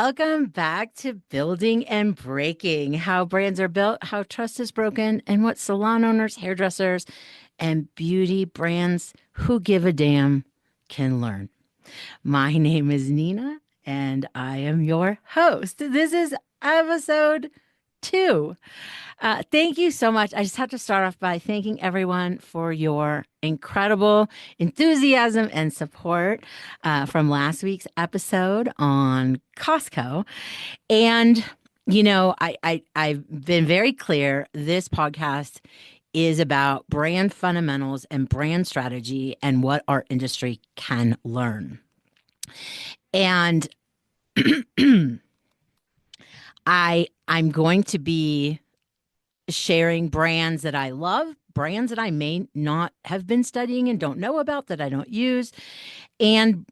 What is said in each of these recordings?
Welcome back to Building and Breaking, how brands are built, how trust is broken, and what salon owners, hairdressers, and beauty brands who give a damn can learn. My name is Nina, and I am your host. This is episode 2. Thank you so much. I just have to start off by thanking everyone for your incredible enthusiasm and support from last week's episode on Costco. And, I've been very clear. This podcast is about brand fundamentals and brand strategy and what our industry can learn. And I'm going to be sharing brands that I love, brands that I may not have been studying and don't know about, that I don't use, and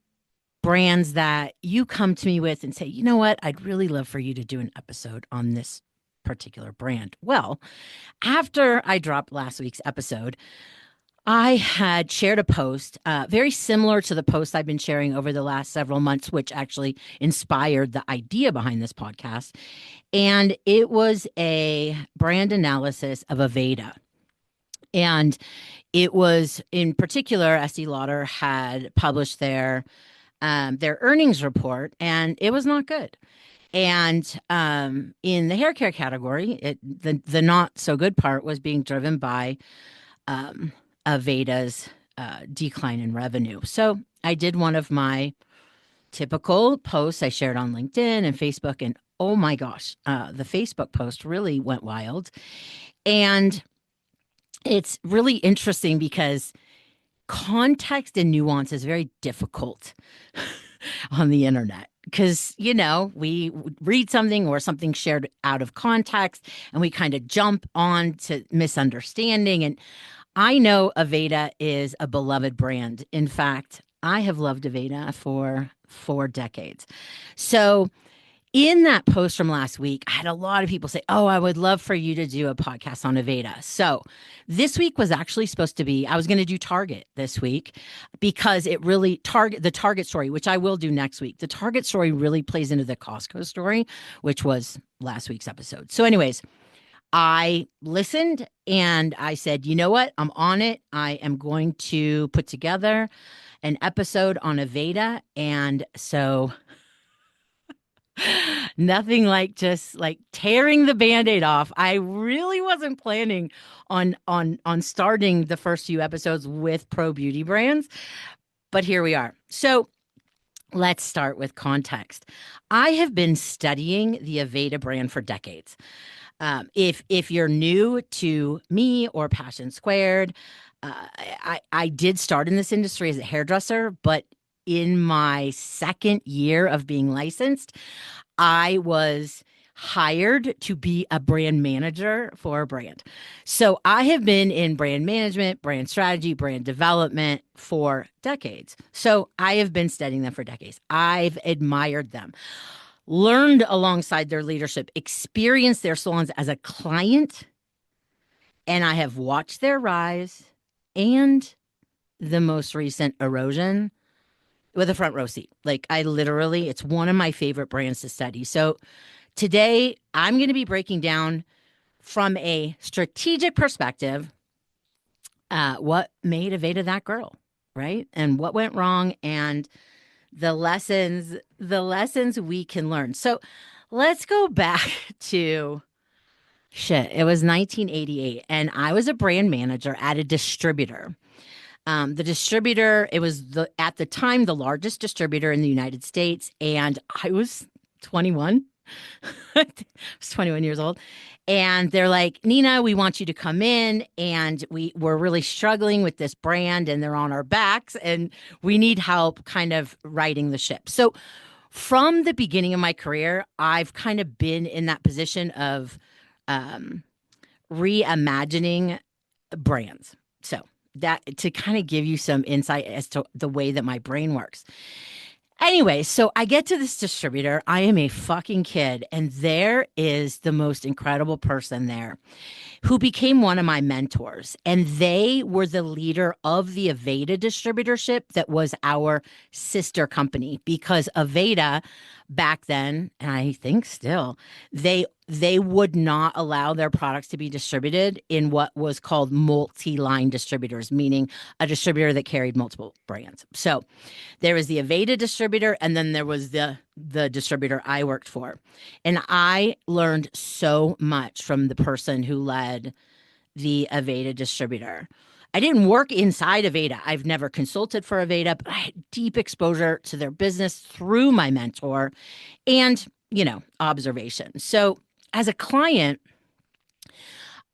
brands that you come to me with and say, you know what, I'd really love for you to do an episode on this particular brand. Well, after I dropped last week's episode, I had shared a post very similar to the post I've been sharing over the last several months, which actually inspired the idea behind this podcast. And it was a brand analysis of Aveda. And it was, in particular, Estée Lauder had published their earnings report, and it was not good. And in the hair care category, the not so good part was being driven by Aveda's decline in revenue. So I did one of my typical posts I shared on LinkedIn and Facebook, and oh my gosh, the Facebook post really went wild. And it's really interesting because context and nuance is very difficult on the internet. Because, we read something or something shared out of context and we kind of jump on to misunderstanding. And I know Aveda is a beloved brand. In fact, I have loved Aveda for 4 decades. So in that post from last week, I had a lot of people say, oh, I would love for you to do a podcast on Aveda. So this week was actually supposed to be, I was going to do Target this week because it really, the Target story, which I will do next week, the Target story really plays into the Costco story, which was last week's episode. So anyways, I listened and I said, you know what? I'm on it. I am going to put together an episode on Aveda. And so nothing like just like tearing the Band-Aid off. I really wasn't planning on starting the first few episodes with pro beauty brands, but here we are. So let's start with context. I have been studying the Aveda brand for decades. If you're new to me or Passion Squared, I did start in this industry as a hairdresser, but in my second year of being licensed, I was hired to be a brand manager for a brand. So I have been in brand management, brand strategy, brand development for decades. So I have been studying them for decades. I've admired them, learned alongside their leadership, experienced their salons as a client, and I have watched their rise and the most recent erosion with a front row seat. Like it's one of my favorite brands to study. So today I'm going to be breaking down from a strategic perspective what made Aveda that girl, right? And what went wrong and the lessons we can learn. So let's go back to it was 1988 and I was a brand manager at a distributor. The distributor, it was at the time the largest distributor in the United States, and I was 21. I was 21 years old. And they're like, Nina, we want you to come in, and we're really struggling with this brand, and they're on our backs, and we need help kind of righting the ship. So from the beginning of my career, I've kind of been in that position of reimagining brands. So that to kind of give you some insight as to the way that my brain works. Anyway, so I get to this distributor. I am a fucking kid, and there is the most incredible person there who became one of my mentors. And they were the leader of the Aveda distributorship that was our sister company, because Aveda back then, and I think still, they would not allow their products to be distributed in what was called multi-line distributors, meaning a distributor that carried multiple brands. So there was the Aveda distributor, and then there was the distributor I worked for. And I learned so much from the person who led the Aveda distributor. I didn't work inside Aveda. I've never consulted for Aveda, but I had deep exposure to their business through my mentor and, observation. So as a client,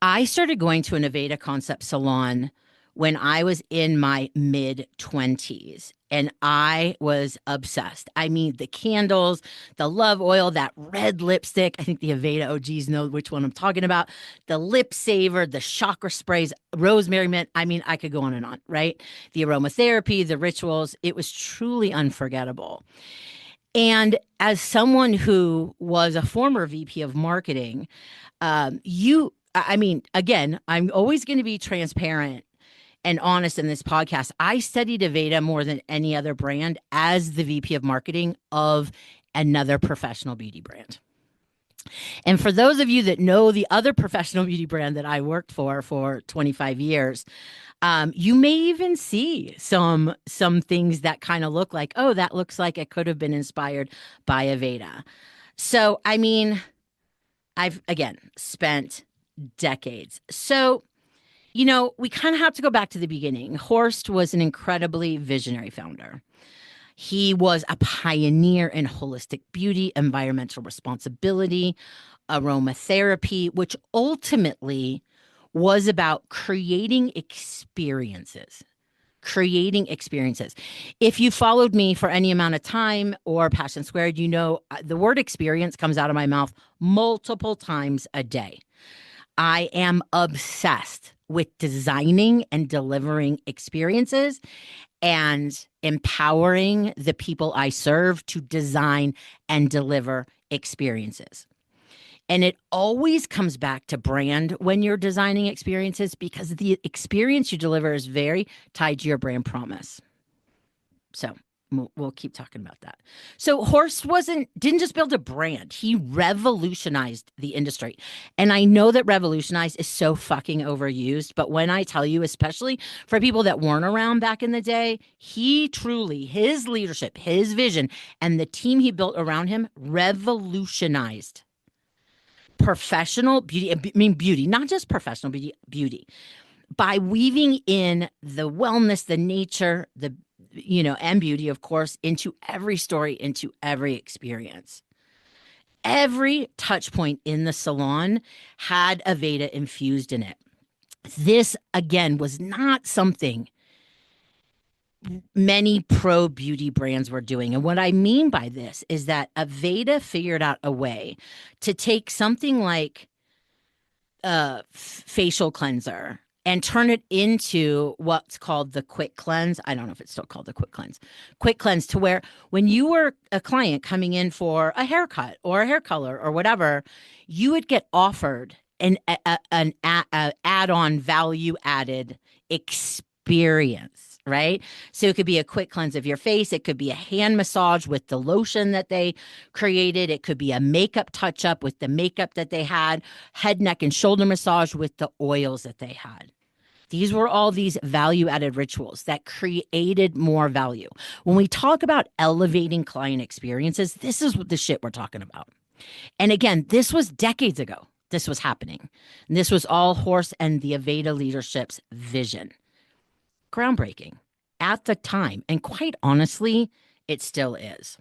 I started going to an Aveda concept salon when I was in my mid 20s, and I was obsessed. I mean, the candles, the love oil, that red lipstick. I think the Aveda OGs know which one I'm talking about. The lip saver, the chakra sprays, rosemary mint. I mean, I could go on and on, right? The aromatherapy, the rituals. It was truly unforgettable. And as someone who was a former VP of marketing, again, I'm always going to be transparent and honest in this podcast. I studied Aveda more than any other brand as the VP of marketing of another professional beauty brand. And for those of you that know the other professional beauty brand that I worked for 25 years, you may even see some things that kind of look like, oh, that looks like it could have been inspired by Aveda. So, I mean, I've, again, spent decades. So, we kind of have to go back to the beginning. Horst was an incredibly visionary founder. He was a pioneer in holistic beauty, environmental responsibility, aromatherapy, which ultimately was about creating experiences. If you followed me for any amount of time or Passion Squared, the word experience comes out of my mouth multiple times a day. I am obsessed with designing and delivering experiences and empowering the people I serve to design and deliver experiences. And it always comes back to brand when you're designing experiences, because the experience you deliver is very tied to your brand promise. So we'll keep talking about that. So Horst didn't just build a brand. He revolutionized the industry. And I know that revolutionize is so fucking overused, but when I tell you, especially for people that weren't around back in the day, his leadership, his vision, and the team he built around him revolutionized professional beauty, not just professional beauty, by weaving in the wellness, the nature, and beauty, of course, into every story, into every experience. Every touch point in the salon had Aveda infused in it. This, again, was not something many pro beauty brands were doing. And what I mean by this is that Aveda figured out a way to take something like a facial cleanser and turn it into what's called the quick cleanse. I don't know if it's still called the quick cleanse, to where when you were a client coming in for a haircut or a hair color or whatever, you would get offered an add-on value added experience, right? So it could be a quick cleanse of your face. It could be a hand massage with the lotion that they created. It could be a makeup touch up with the makeup that they had, head, neck, and shoulder massage with the oils that they had. These were all these value added rituals that created more value. When we talk about elevating client experiences, this is the shit we're talking about. And again, this was decades ago. This was happening. And this was all Horst and the Aveda leadership's vision. Groundbreaking at the time. And quite honestly, it still is.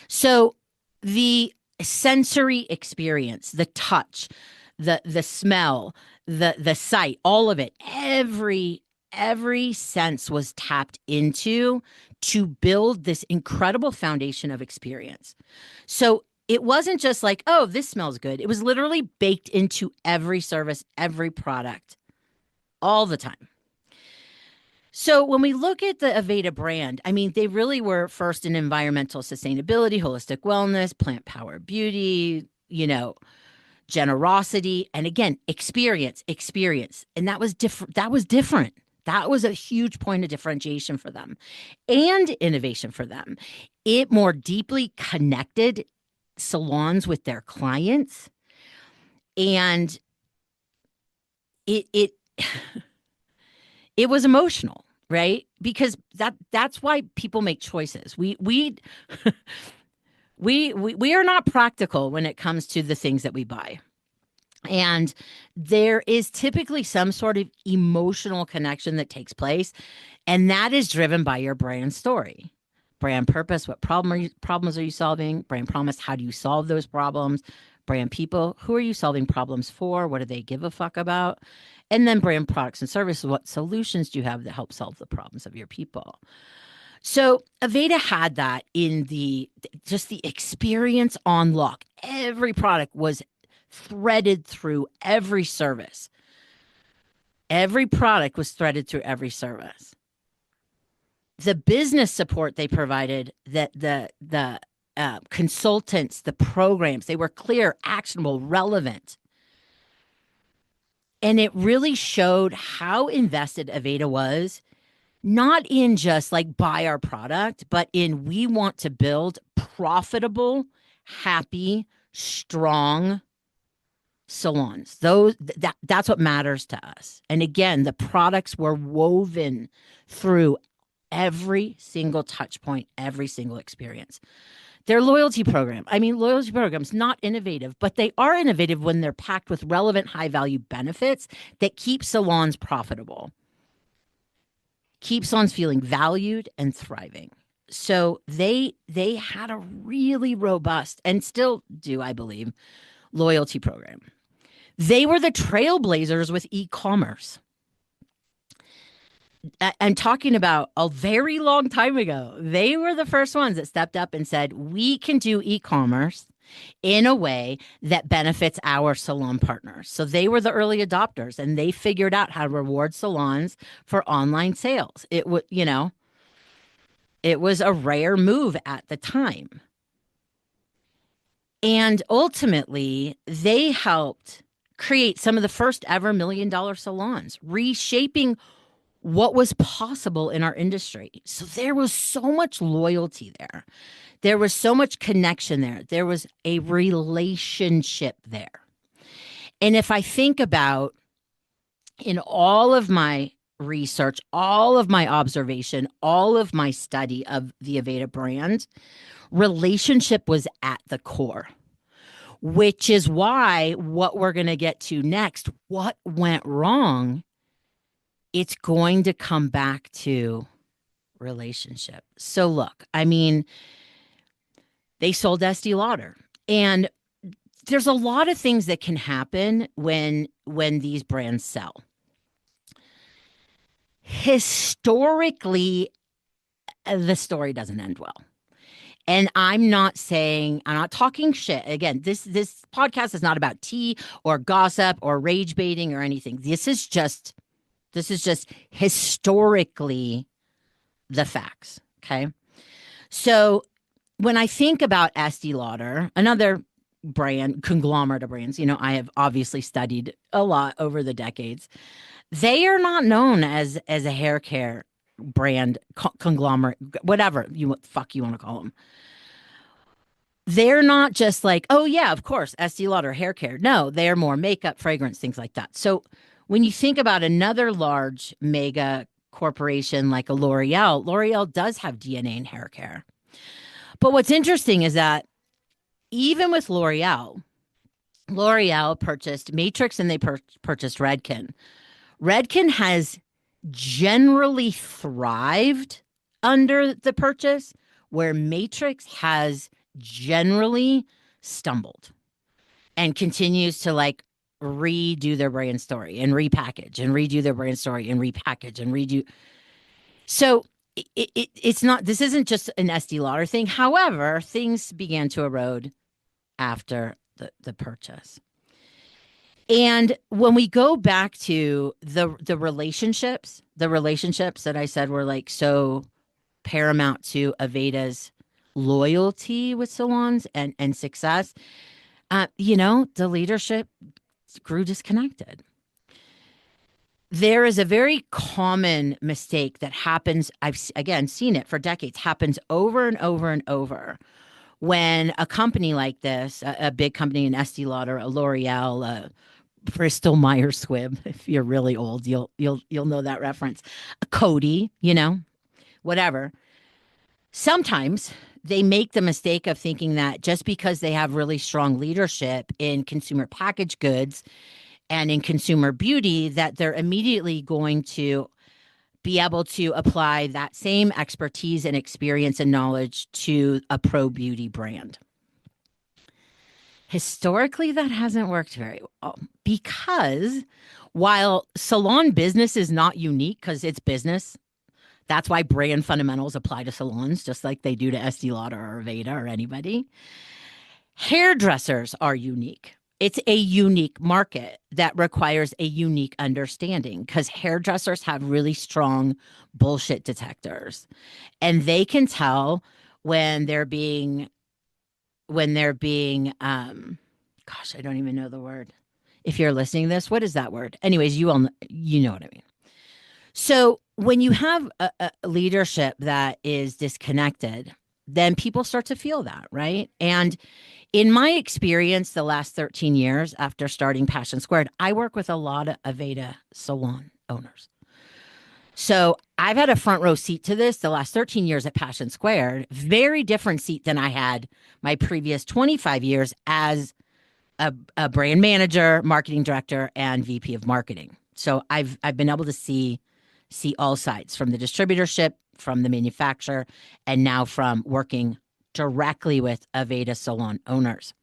So the sensory experience, the touch, the smell, the sight, all of it, every sense was tapped into to build this incredible foundation of experience. So it wasn't just like, oh, this smells good. It was literally baked into every service, every product, all the time. So when we look at the Aveda brand, I mean, they really were first in environmental sustainability, holistic wellness, plant-powered beauty, generosity, and again, experience. And that was different. That was a huge point of differentiation for them and innovation for them. It more deeply connected salons with their clients, and it it was emotional, right? Because that's why people make choices. We are not practical when it comes to the things that we buy. And there is typically some sort of emotional connection that takes place, and that is driven by your brand story. Brand purpose, what problems are you solving? Brand promise, how do you solve those problems? Brand people, who are you solving problems for? What do they give a fuck about? And then brand products and services, what solutions do you have that help solve the problems of your people? So Aveda had that in just the experience on lock. Every product was threaded through every service. Every product was threaded through every service. The business support they provided, the consultants, the programs, they were clear, actionable, relevant. And it really showed how invested Aveda was, not in just like buy our product, but in we want to build profitable, happy, strong salons. That's what matters to us. And again, the products were woven through every single touch point, every single experience. Their loyalty program. I mean, loyalty programs not innovative, but they are innovative when they're packed with relevant high value benefits that keep salons profitable, keep salons feeling valued and thriving. So they had a really robust, and still do, I believe, loyalty program. They were the trailblazers with e-commerce. And talking about a very long time ago, they were the first ones that stepped up and said, we can do e-commerce in a way that benefits our salon partners. So they were the early adopters, and they figured out how to reward salons for online sales. It was, it was a rare move at the time. And ultimately, they helped create some of the first ever $1 million salons, reshaping what was possible in our industry. So there was so much loyalty there. There was so much connection there. There was a relationship there. And if I think about in all of my research, all of my observation, all of my study of the Aveda brand, relationship was at the core, which is why what we're going to get to next, what went wrong, it's going to come back to relationship. So look, I mean, they sold Estée Lauder, and there's a lot of things that can happen when these brands sell. Historically, the story doesn't end well. And I'm not talking shit. Again, this podcast is not about tea or gossip or rage baiting or anything. This is just historically the facts. Okay. So when I think about Estée Lauder, another brand, conglomerate of brands, I have obviously studied a lot over the decades. They are not known as a hair care brand conglomerate, whatever you want to call them. They're not just like, oh yeah, of course, Estée Lauder hair care. No, they're more makeup, fragrance, things like that. So when you think about another large mega corporation like a L'Oreal does have DNA in hair care. But what's interesting is that even with L'Oreal purchased Matrix, and they purchased Redken. Redken has generally thrived under the purchase, where Matrix has generally stumbled and continues to like redo their brand story and repackage and redo their brand story and repackage and redo. So it's not, this isn't just an Estée Lauder thing. However, things began to erode after the purchase. And when we go back to the relationships that I said were like so paramount to Aveda's loyalty with salons and success, the leadership grew disconnected. There is a very common mistake that happens. Again seen it for decades, happens over and over and over when a company like this, a big company, an Estee Lauder, a L'Oreal, a Bristol Myers Squibb. If you're really old, you'll know that reference. A Cody, whatever. Sometimes they make the mistake of thinking that just because they have really strong leadership in consumer packaged goods and in consumer beauty, that they're immediately going to be able to apply that same expertise and experience and knowledge to a pro beauty brand. Historically, that hasn't worked very well because while salon business is not unique because it's business, that's why brand fundamentals apply to salons just like they do to Estee Lauder or Aveda or anybody. Hairdressers are unique. It's a unique market that requires a unique understanding because hairdressers have really strong bullshit detectors and they can tell when they're being gosh, I don't even know the word. If you're listening to this, what is that word? Anyways, you know what I mean. So when you have a leadership that is disconnected, then people start to feel that, right? And in my experience, the last 13 years after starting Passion Squared, I work with a lot of Aveda salon owners. So I've had a front row seat to this the last 13 years at Passion Squared, very different seat than I had my previous 25 years as a brand manager, marketing director, and VP of marketing. So I've been able to see all sides from the distributorship, from the manufacturer, and now from working directly with Aveda salon owners.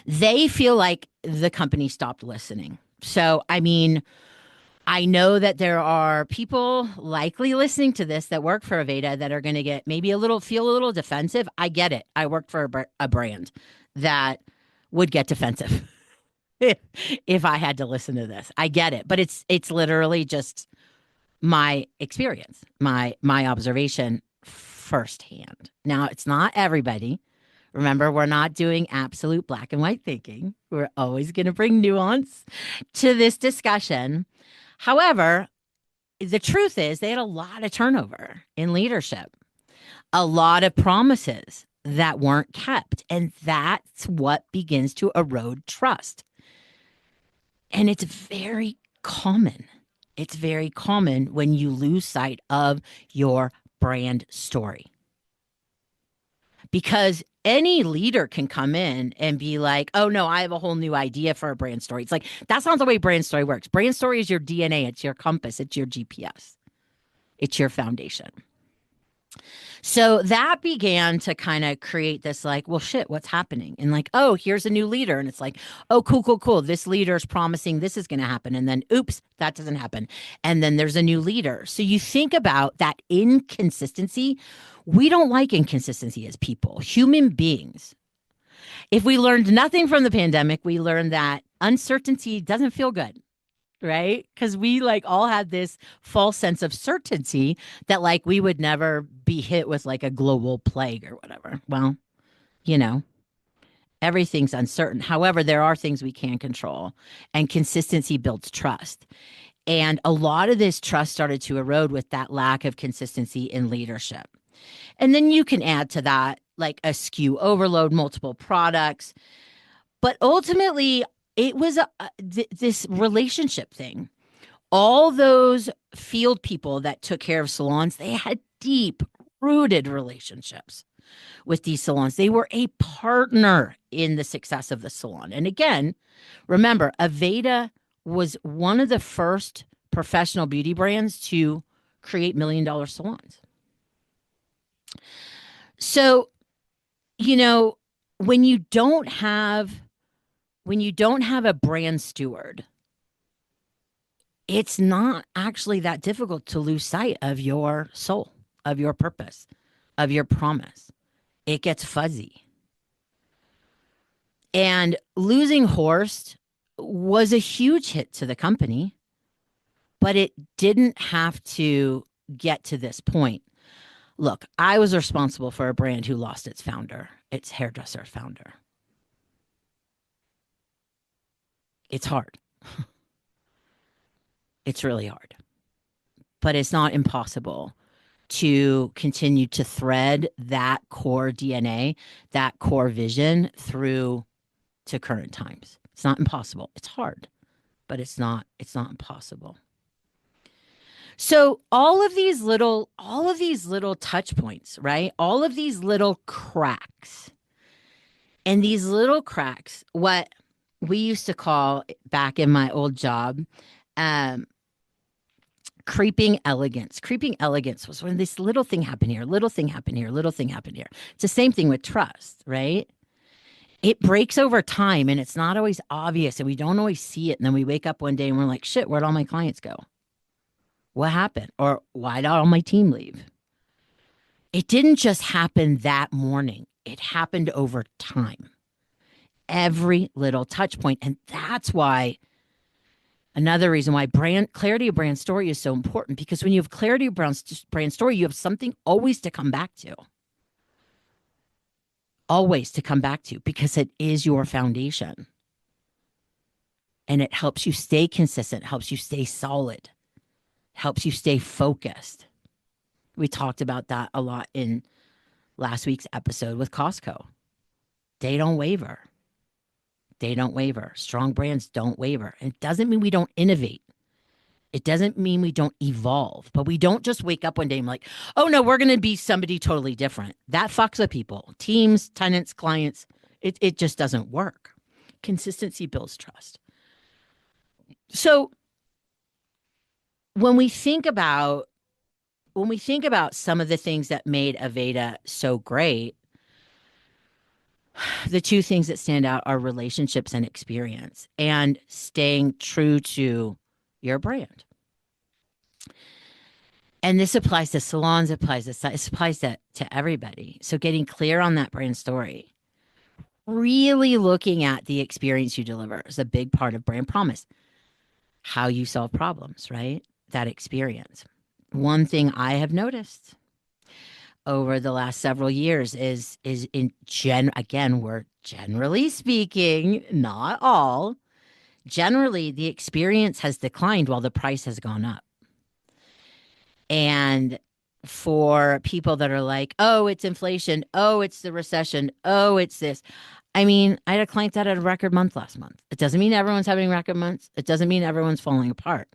They feel like the company stopped listening. So, I mean, I know that there are people likely listening to this that work for Aveda that are going to get maybe feel a little defensive. I get it. I worked for a brand that would get defensive if I had to listen to this. I get it, but it's literally just my experience, my observation firsthand. Now, it's not everybody. Remember, we're not doing absolute black and white thinking. We're always going to bring nuance to this discussion. However, the truth is they had a lot of turnover in leadership, a lot of promises that weren't kept. And that's what begins to erode trust. And it's very common. It's very common when you lose sight of your brand story. Because any leader can come in and be like, oh no, I have a whole new idea for a brand story. It's like, that's not the way brand story works. Brand story is your DNA, it's your compass, it's your GPS, it's your foundation. So that began to kind of create this like, well, shit, what's happening? And like, oh, here's a new leader. And it's like, oh, cool, cool, cool. This leader is promising this is going to happen. And then, oops, that doesn't happen. And then there's a new leader. So you think about that inconsistency. We don't like inconsistency as people, human beings. If we learned nothing from the pandemic, we learned that uncertainty doesn't feel good, right? Because we like all had this false sense of certainty that like we would never be hit with like a global plague or whatever. Well, you know, everything's uncertain. However, there are things we can control, and consistency builds trust. And a lot of this trust started to erode with that lack of consistency in leadership. And then you can add to that like a SKU overload, multiple products. But ultimately, it was this relationship thing. All those field people that took care of salons, they had deep rooted relationships with these salons. They were a partner in the success of the salon. And again, remember, Aveda was one of the first professional beauty brands to create $1 million salons. So, you know, when you don't have a brand steward, it's not actually that difficult to lose sight of your soul, of your purpose, of your promise. It gets fuzzy. And losing Horst was a huge hit to the company, but it didn't have to get to this point. Look, I was responsible for a brand who lost its founder, its hairdresser founder. It's hard. It's really hard, but it's not impossible to continue to thread that core DNA, that core vision through to current times. It's not impossible. It's hard, but it's not impossible. So all of these little touch points, right? All of these little cracks. And these little cracks, what we used to call back in my old job, um, creeping elegance. Creeping elegance was when this little thing happened here, little thing happened here, little thing happened here. It's the same thing with trust, right? It breaks over time and it's not always obvious and we don't always see it. And then we wake up one day and we're like, shit, where'd all my clients go? What happened? Or why did all my team leave? It didn't just happen that morning, it happened over time. Every little touch point. And that's why another reason why brand clarity of brand story is so important, because when you have clarity of brand story, you have something always to come back to. Always to come back to, because it is your foundation. And it helps you stay consistent, helps you stay solid, helps you stay focused. We talked about that a lot in last week's episode with Costco. They don't waver. They don't waver. Strong brands don't waver. And it doesn't mean we don't innovate. It doesn't mean we don't evolve, but we don't just wake up one day and be like, oh no, we're going to be somebody totally different. That fucks with people, teams, tenants, clients. It just doesn't work. Consistency builds trust. So when we think about some of the things that made Aveda so great, the two things that stand out are relationships and experience and staying true to your brand. And this applies to salons, it applies to everybody. So getting clear on that brand story, really looking at the experience you deliver is a big part of brand promise. How you solve problems, right? That experience. One thing I have noticed over the last several years is again, we're generally speaking, not all, generally the experience has declined while the price has gone up. And for people that are like, oh, it's inflation, oh, it's the recession, oh, it's this. I mean, I had a client that had a record month last month. It doesn't mean everyone's having record months. It doesn't mean everyone's falling apart.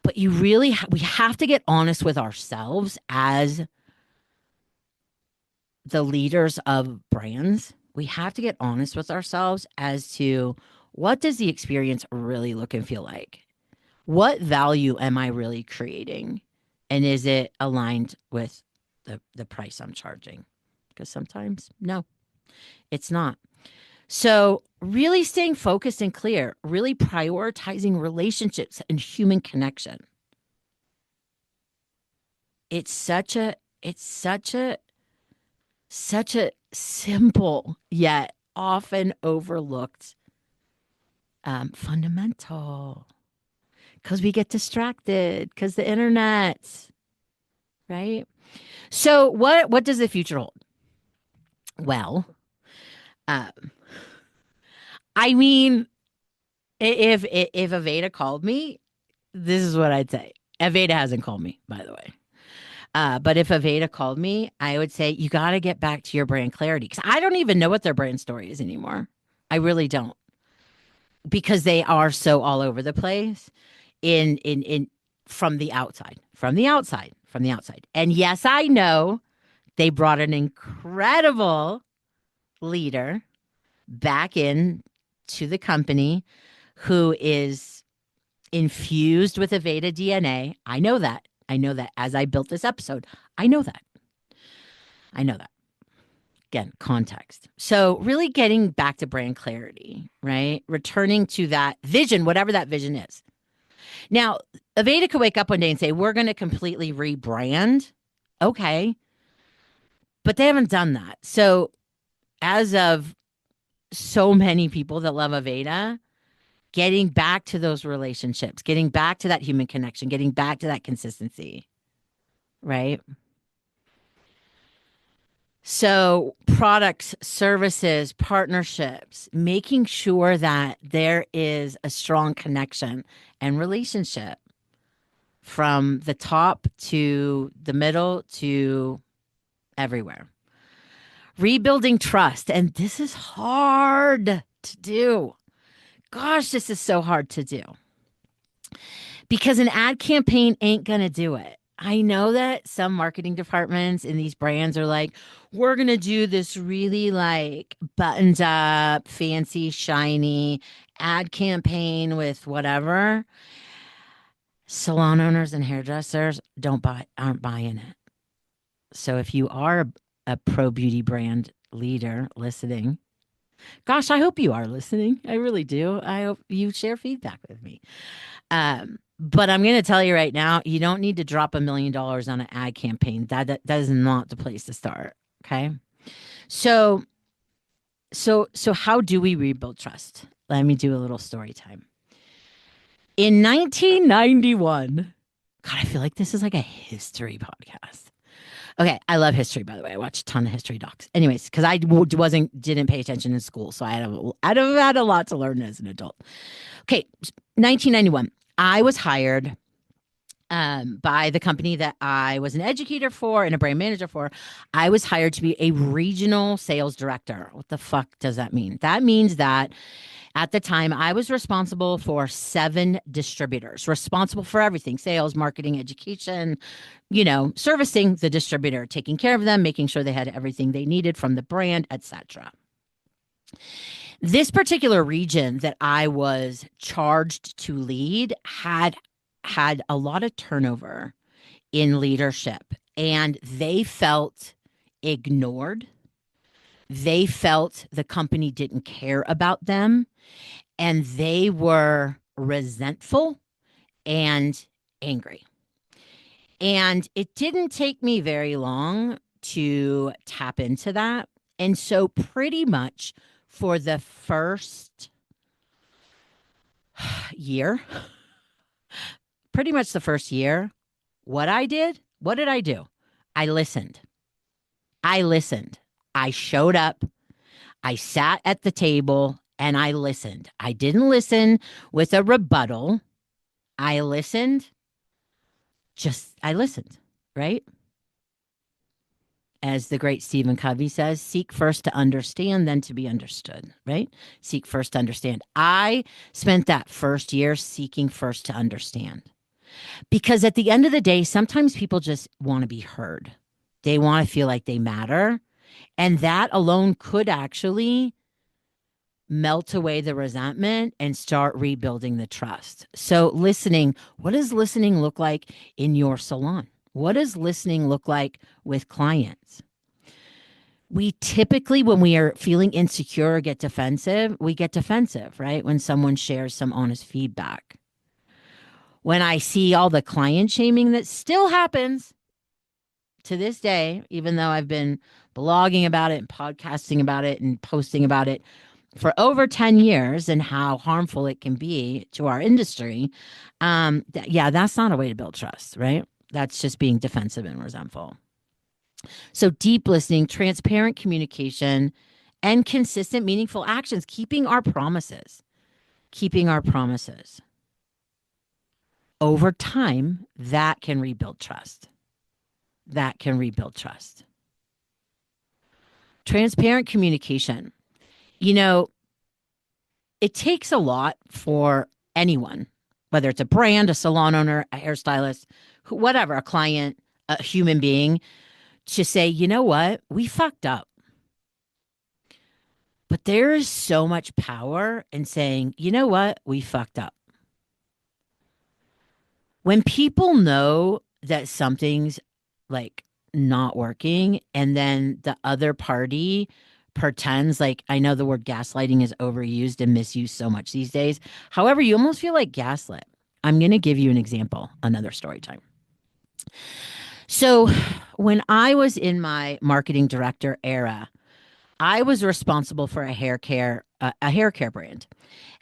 But you really, we have to get honest with ourselves as the leaders of brands. We have to get honest with ourselves as to what does the experience really look and feel like? What value am I really creating? And is it aligned with the price I'm charging? Because sometimes, no, it's not. So really staying focused and clear, really prioritizing relationships and human connection. It's such a simple yet often overlooked fundamental, because we get distracted because the internet, right? So what does the future hold? Well, um, I mean, if Aveda called me, this is what I'd say. Aveda hasn't called me, by the way. But if Aveda called me, I would say you got to get back to your brand clarity, because I don't even know what their brand story is anymore. I really don't, because they are so all over the place in from the outside, from the outside, from the outside. And yes, I know they brought an incredible leader back in to the company who is infused with Aveda DNA. I know that. I know that as I built this episode. I know that. I know that. Again, context. So really getting back to brand clarity, right? Returning to that vision, whatever that vision is. Now, Aveda could wake up one day and say, we're going to completely rebrand. Okay. But they haven't done that. So as of so many people that love Aveda, getting back to those relationships, getting back to that human connection, getting back to that consistency, right? So, products, services, partnerships, making sure that there is a strong connection and relationship from the top to the middle to everywhere. Rebuilding trust. And this is hard to do. Gosh, this is so hard to do because an ad campaign ain't going to do it. I know that some marketing departments in these brands are like, we're going to do this really like buttoned up, fancy, shiny ad campaign with whatever. Salon owners and hairdressers aren't buying it. So if you are a pro beauty brand leader listening, gosh, I hope you are listening. I really do. I hope you share feedback with me. But I'm going to tell you right now, you don't need to drop $1 million on an ad campaign. That is not the place to start. Okay. So how do we rebuild trust? Let me do a little story time. In 1991, God, I feel like this is like a history podcast. Okay, I love history, by the way. I watch a ton of history docs. Anyways, because didn't pay attention in school, so I'd have had a lot to learn as an adult. Okay, 1991. I was hired by the company that I was an educator for and a brand manager for. I was hired to be a regional sales director. What the fuck does that mean? That means that at the time, I was responsible for 7 distributors, responsible for everything: sales, marketing, education, servicing the distributor, taking care of them, making sure they had everything they needed from the brand, etc. This particular region that I was charged to lead had a lot of turnover in leadership, and they felt ignored. They felt the company didn't care about them, and they were resentful and angry. And it didn't take me very long to tap into that. And so, pretty much for the first year, what did I do? I listened. I listened. I showed up. I sat at the table and I listened. I didn't listen with a rebuttal. I listened. I listened, right? As the great Stephen Covey says, seek first to understand, then to be understood, right? Seek first to understand. I spent that first year seeking first to understand. Because at the end of the day, sometimes people just want to be heard. They want to feel like they matter. And that alone could actually melt away the resentment and start rebuilding the trust. So, listening, what does listening look like in your salon? What does listening look like with clients? We typically, when we are feeling insecure or we get defensive, right? When someone shares some honest feedback. When I see all the client shaming that still happens to this day, even though I've been blogging about it and podcasting about it and posting about it for over 10 years and how harmful it can be to our industry, that's not a way to build trust, right? That's just being defensive and resentful. So deep listening, transparent communication, and consistent, meaningful actions, keeping our promises. Over time, that can rebuild trust. Transparent communication. It takes a lot for anyone, whether it's a brand, a salon owner, a hairstylist, whatever, a client, a human being, to say, you know what, we fucked up. But there is so much power in saying, you know what, we fucked up. When people know that something's like not working and then the other party pretends, like, I know the word gaslighting is overused and misused so much these days. However, you almost feel like gaslit. I'm going to give you an example, another story time. So when I was in my marketing director era, I was responsible for a hair care brand.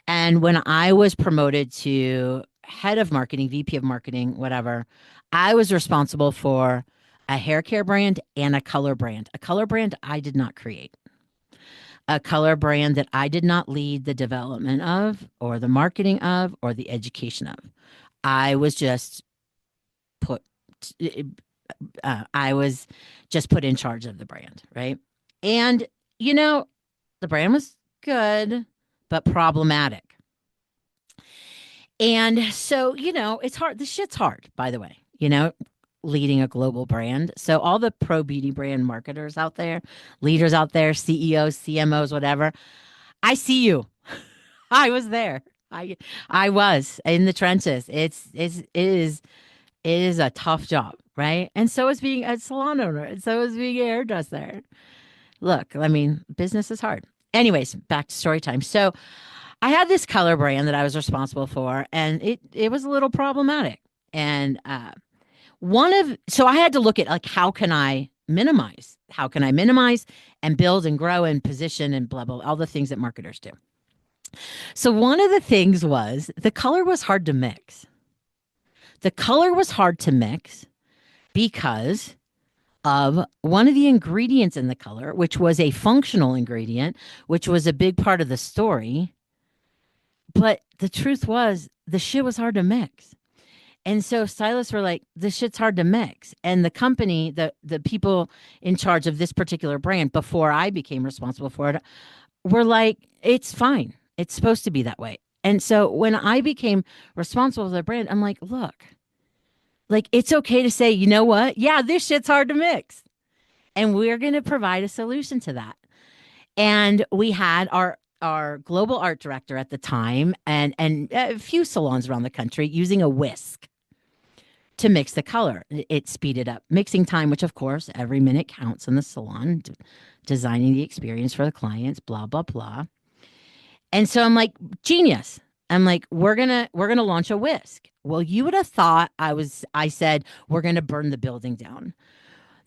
And when I was promoted to head of marketing, VP of marketing, whatever, I was responsible for a hair care brand and a color brand. A color brand I did not create. A color brand that I did not lead the development of, or the marketing of, or the education of. I was just put I was just put in charge of the brand, right? And you know, the brand was good, but problematic. And so, it's hard. This shit's hard, by the way, leading a global brand. So, all the pro beauty brand marketers out there, leaders out there, CEOs, CMOs, whatever, I see you. I was there. I I was in the trenches. It is a tough job, right? And so is being a salon owner, and so is being a hairdresser. Look, I mean, business is hard. Anyways, back to story time. So I had this color brand that I was responsible for, and it was a little problematic. And so I had to look at like how can I minimize? How can I minimize and build and grow and position and blah blah all the things that marketers do. So one of the things was the color was hard to mix. The color was hard to mix because of one of the ingredients in the color, which was a functional ingredient, which was a big part of the story. But the truth was, the shit was hard to mix. And so stylists were like, this shit's hard to mix. And the company, the people in charge of this particular brand before I became responsible for it, were like, it's fine. It's supposed to be that way. And so when I became responsible for the brand, I'm like, look, like it's okay to say, you know what? Yeah, this shit's hard to mix. And we're going to provide a solution to that. And we had our global art director at the time and a few salons around the country using a whisk to mix the color. It speeded up mixing time, which of course every minute counts in the salon, designing the experience for the clients, blah blah blah. And so I'm like, genius. I'm like, we're gonna launch a whisk. Well, you would have thought I said we're gonna burn the building down.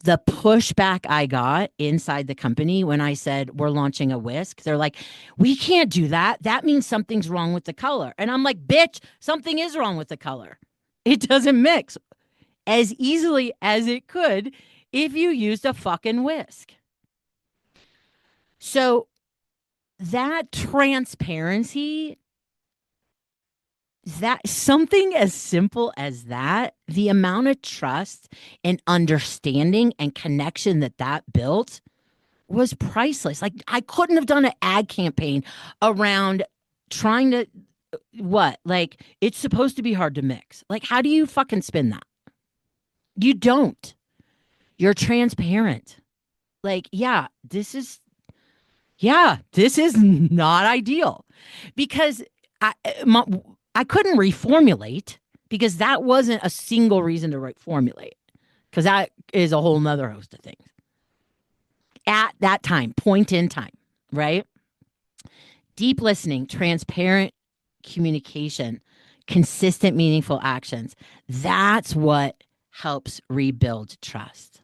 The pushback I got inside the company when I said we're launching a whisk, they're like, we can't do that. That means something's wrong with the color. And I'm like, bitch, something is wrong with the color. It doesn't mix as easily as it could if you used a fucking whisk. So that transparency, that something as simple as that, the amount of trust and understanding and connection that built was priceless. Like I couldn't have done an ad campaign around trying to what? Like it's supposed to be hard to mix. Like how do you fucking spin that? You don't. You're transparent. Like this is not ideal because I my, I couldn't reformulate because that wasn't a single reason to reformulate because that is a whole nother host of things at that time, point in time, right? Deep listening, transparent communication, consistent, meaningful actions. That's what helps rebuild trust.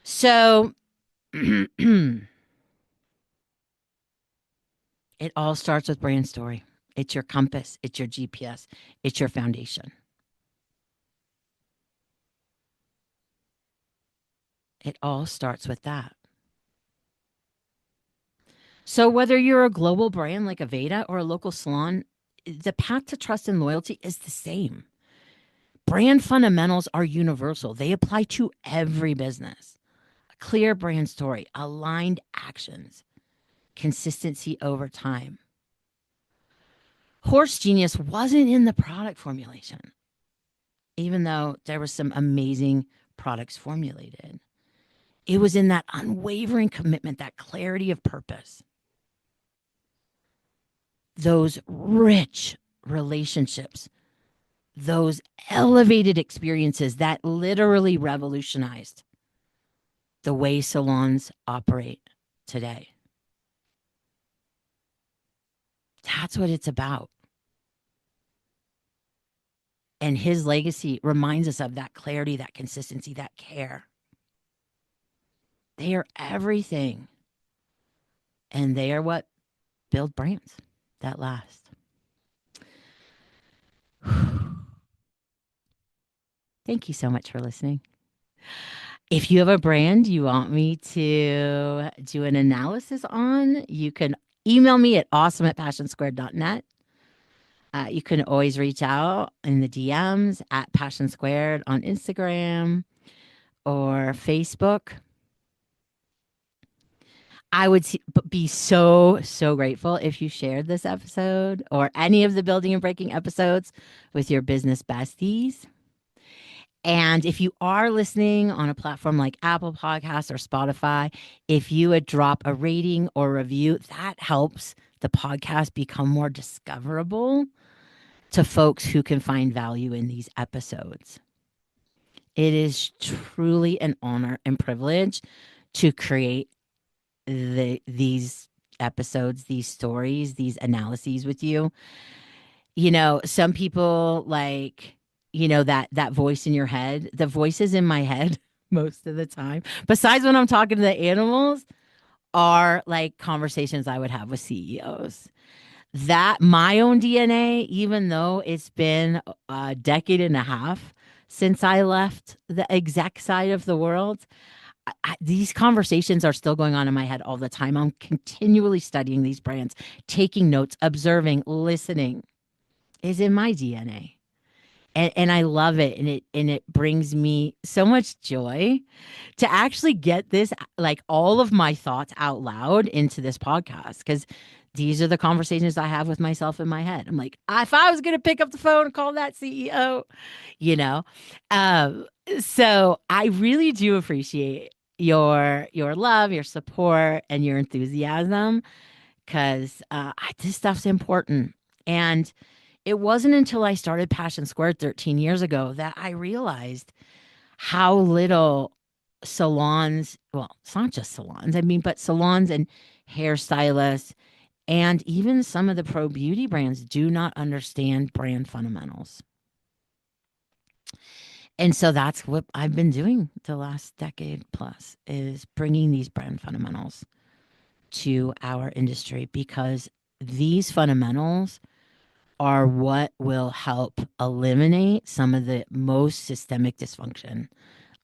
So it all starts with brand story. It's your compass, it's your GPS, it's your foundation. It all starts with that. So whether you're a global brand like Aveda or a local salon, the path to trust and loyalty is the same. Brand fundamentals are universal. They apply to every business. A clear brand story, aligned actions, consistency over time. Horse genius wasn't in the product formulation, even though there was some amazing products formulated. It was in that unwavering commitment, that clarity of purpose, those rich relationships, those elevated experiences that literally revolutionized the way salons operate today. That's what it's about. And his legacy reminds us of that clarity, that consistency, that care. They are everything. And they are what build brands that last. Thank you so much for listening. If you have a brand you want me to do an analysis on, you can email me at awesome@passionsquared.net. You can always reach out in the DMs at Passion Squared on Instagram or Facebook. I would be so, so grateful if you shared this episode or any of the Building and Breaking episodes with your business besties. And if you are listening on a platform like Apple Podcasts or Spotify, if you would drop a rating or review, that helps the podcast become more discoverable to folks who can find value in these episodes. It is truly an honor and privilege to create these episodes, these stories, these analyses with you. Some people like, that voice in your head. The voices in my head most of the time, besides when I'm talking to the animals, are like conversations I would have with CEOs. That my own DNA, even though it's been a decade and a half since I left the exec side of the world, these conversations are still going on in my head all the time. I'm continually studying these brands, taking notes, observing, listening is in my DNA. And I love it. And it brings me so much joy to actually get this, like all of my thoughts out loud into this podcast. Because these are the conversations I have with myself in my head. I'm like, if I was going to pick up the phone and call that CEO, you know. Um, so I really do appreciate your love, your support, and your enthusiasm because this stuff's important. And it wasn't until I started Passion Squared 13 years ago that I realized how little salons, well, it's not just salons, I mean, but salons and hairstylists and even some of the pro beauty brands do not understand brand fundamentals. And so that's what I've been doing the last decade plus is bringing these brand fundamentals to our industry because these fundamentals are what will help eliminate some of the most systemic dysfunction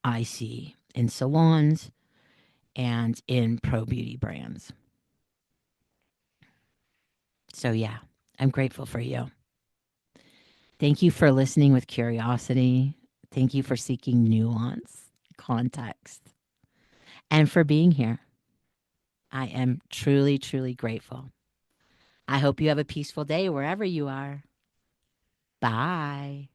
I see in salons and in pro beauty brands. So, yeah, I'm grateful for you. Thank you for listening with curiosity. Thank you for seeking nuance, context, and for being here. I am truly, truly grateful. I hope you have a peaceful day wherever you are. Bye.